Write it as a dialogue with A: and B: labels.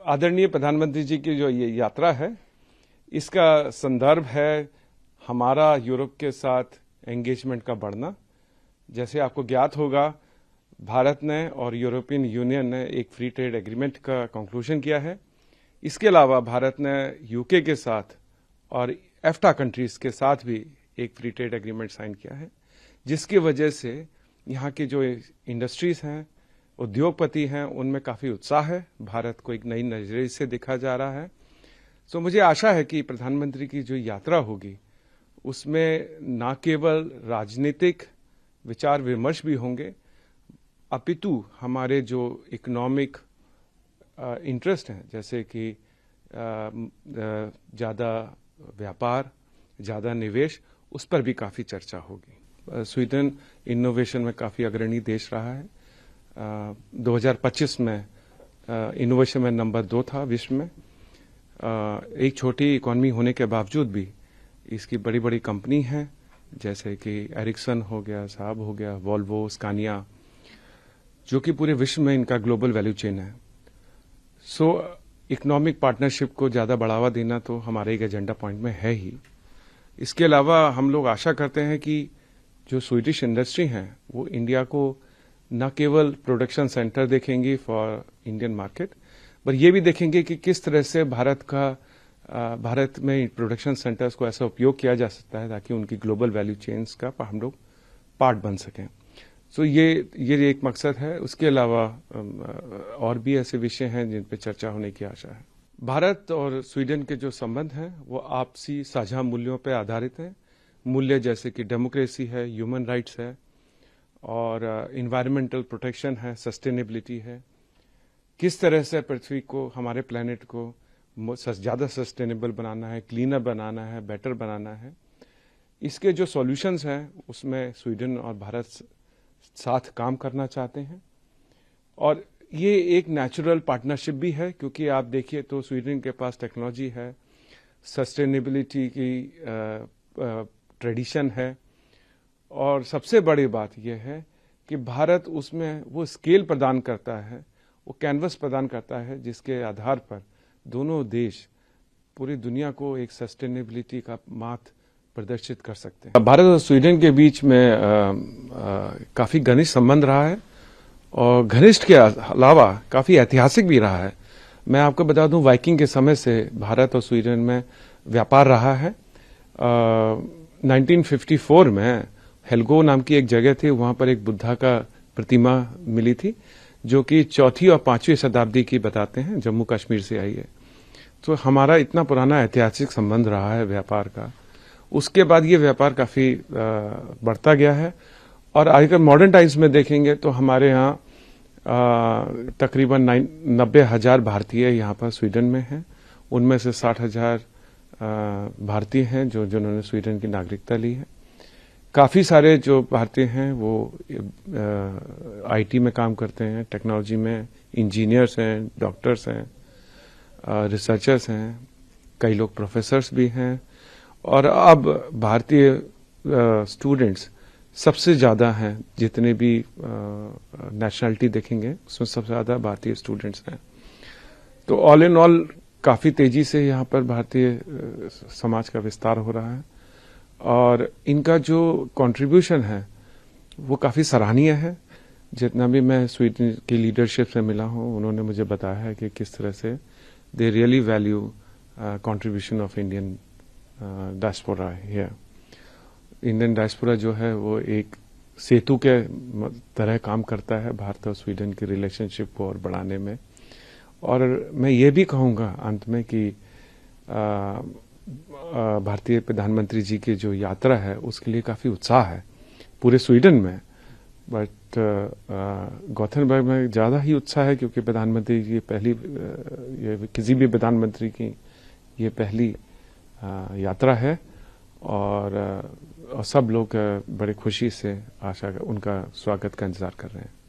A: आदरणीय प्रधानमंत्री जी की जो ये यात्रा है, इसका संदर्भ है हमारा यूरोप के साथ एंगेजमेंट का बढ़ना। जैसे आपको ज्ञात होगा, भारत ने और यूरोपियन यूनियन ने एक फ्री ट्रेड एग्रीमेंट का कंक्लूजन किया है। इसके अलावा भारत ने यूके के साथ और एफ्टा कंट्रीज के साथ भी एक फ्री ट्रेड एग्रीमेंट साइन किया है, जिसकी वजह से यहाँ की जो इंडस्ट्रीज हैं, उद्योगपति हैं, उनमें काफी उत्साह है। भारत को एक नई नजरिए से देखा जा रहा है। सो मुझे आशा है कि प्रधानमंत्री की जो यात्रा होगी उसमें न केवल राजनीतिक विचार विमर्श भी होंगे, अपितु हमारे जो इकोनॉमिक इंटरेस्ट हैं, जैसे कि ज़्यादा व्यापार, ज़्यादा निवेश, उस पर भी काफ़ी चर्चा होगी। स्वीडन इनोवेशन में काफ़ी अग्रणी देश रहा है। 2025 में इनोवेशन में नंबर 2 था विश्व में। एक छोटी इकोनॉमी होने के बावजूद भी इसकी बड़ी बड़ी कंपनी हैं, जैसे कि एरिक्सन हो गया, साब हो गया, वॉल्वो, स्कानिया, जो कि पूरे विश्व में इनका ग्लोबल वैल्यू चेन है। सो इकोनॉमिक पार्टनरशिप को ज़्यादा बढ़ावा देना तो हमारे एक एजेंडा पॉइंट में है ही। इसके अलावा हम लोग आशा करते हैं कि जो स्वीडिश इंडस्ट्री हैं वो इंडिया को न केवल प्रोडक्शन सेंटर देखेंगी फॉर इंडियन मार्केट, पर ये भी देखेंगे कि किस तरह से भारत में प्रोडक्शन सेंटर्स को ऐसा उपयोग किया जा सकता है ताकि उनकी ग्लोबल वैल्यू चेन्स का हम लोग पार्ट बन सकें। सो ये एक मकसद है। उसके अलावा और भी ऐसे विषय हैं जिन पर चर्चा होने की आशा है। भारत और स्वीडन के जो संबंध हैं वो आपसी साझा मूल्यों पर आधारित हैं। मूल्य जैसे कि डेमोक्रेसी है, ह्यूमन राइट्स है और इन्वायरमेंटल प्रोटेक्शन है, सस्टेनेबिलिटी है। किस तरह से पृथ्वी को, हमारे प्लेनेट को ज़्यादा सस्टेनेबल बनाना है, क्लीनर बनाना है, बेटर बनाना है, इसके जो सॉल्यूशंस हैं उसमें स्वीडन और भारत साथ काम करना चाहते हैं। और ये एक नेचुरल पार्टनरशिप भी है, क्योंकि आप देखिए तो स्वीडन के पास टेक्नोलॉजी है, सस्टेनेबिलिटी की ट्रेडिशन है, और सबसे बड़ी बात यह है कि भारत उसमें वो स्केल प्रदान करता है, वो कैनवस प्रदान करता है, जिसके आधार पर दोनों देश पूरी दुनिया को एक सस्टेनेबिलिटी का मार्ग प्रदर्शित कर सकते हैं। भारत और स्वीडन के बीच में काफी घनिष्ठ संबंध रहा है और घनिष्ठ के अलावा काफी ऐतिहासिक भी रहा है। मैं आपको बता दूं, वाइकिंग के समय से भारत और स्वीडन में व्यापार रहा है। 1954 में हेल्गो नाम की एक जगह थी, वहां पर एक बुद्धा का प्रतिमा मिली थी, जो कि 4वीं और 5वीं शताब्दी की बताते हैं, जम्मू कश्मीर से आई है। तो हमारा इतना पुराना ऐतिहासिक संबंध रहा है व्यापार का। उसके बाद ये व्यापार काफी बढ़ता गया है और आजकल मॉडर्न टाइम्स में देखेंगे तो हमारे यहाँ तकरीबन 90,000 भारतीय यहाँ पर स्वीडन में हैं। उनमें से 60,000 भारतीय हैं जिन्होंने स्वीडन की नागरिकता ली है। काफी सारे जो भारतीय हैं वो आईटी में काम करते हैं, टेक्नोलॉजी में, इंजीनियर्स हैं, डॉक्टर्स हैं, रिसर्चर्स हैं, कई लोग प्रोफेसर्स भी हैं। और अब भारतीय स्टूडेंट्स सबसे ज़्यादा हैं, जितने भी नेशनलिटी देखेंगे उसमें सबसे ज़्यादा भारतीय स्टूडेंट्स हैं। तो ऑल इन ऑल काफ़ी तेज़ी से यहाँ पर भारतीय समाज का विस्तार हो रहा है और इनका जो कंट्रीब्यूशन है वो काफ़ी सराहनीय है। जितना भी मैं स्वीडन की लीडरशिप से मिला हूँ, उन्होंने मुझे बताया है कि किस तरह से they really value contribution of Indian diaspora here. Indian diaspora जो है वो एक सेतु के तरह काम करता है भारत और स्वीडन की रिलेशनशिप को और बढ़ाने में। और मैं ये भी कहूँगा अंत में कि भारतीय प्रधानमंत्री जी की जो यात्रा है उसके लिए काफ़ी उत्साह है पूरे स्वीडन में, बट गॉथेनबर्ग में ज़्यादा ही उत्साह है, क्योंकि प्रधानमंत्री की किसी भी प्रधानमंत्री की ये पहली यात्रा है और सब लोग बड़े खुशी से उनका स्वागत का इंतजार कर रहे हैं।